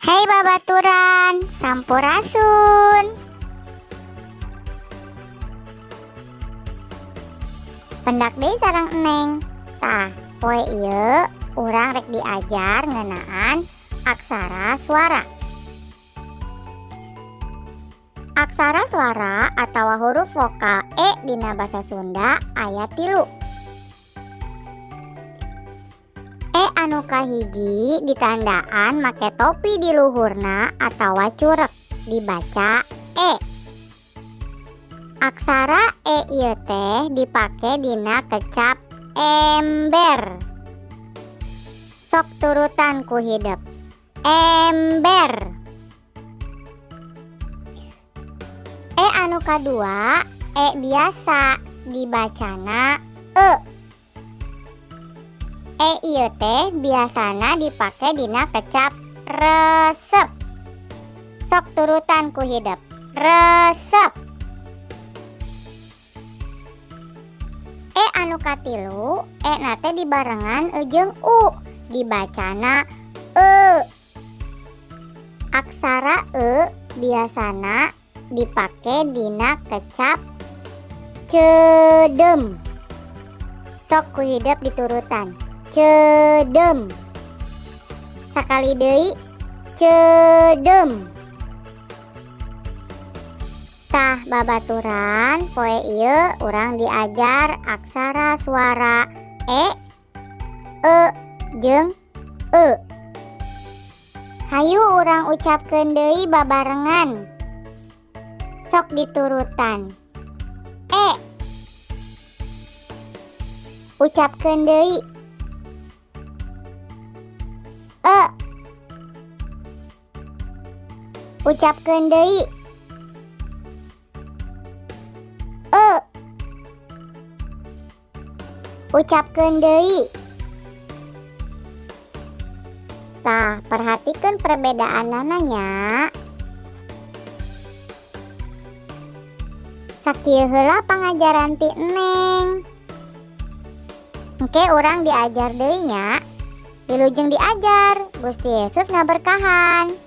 Hei babaturan, sampurasun. Pendak deui sareng Eneng. Tah, poe ieu urang rek diajar ngeunaan aksara suara. Aksara suara atawa huruf vokal E dina basa Sunda aya 3. E anu kahiji ditandaan make topi di luhurna atawa curek, dibaca E. Aksara E ieu teh dipake dina kecap ember. Sok turutan ku hideep. Ember. E anu kadua E biasa, dibacana E. E ieu teh biasana dipake dina kecap resep. Sok turutan ku hideep. Resep. E anu katilu E na teh dibarengan E jeung U, dibacana E. Aksara E biasana dipake dina kecap cedem. Sok ku hideep diturutan. Cedem. Sakali deui. Cedem. Tah babaturan, poe ieu urang diajar aksara suara E jeung E. Hayu urang ucapkeun deui babarengan. Sok diturutan. E. Ucapkeun deui. E. Ucapkeun deui. E. Ucapkeun deui. Tah, perhatikeun perbedaanana nya. Sakieu heula pangajaran ti Eneng. Engke urang diajar deui nya. Wilujeng diajar. Gusti Yesus ngaberkahan.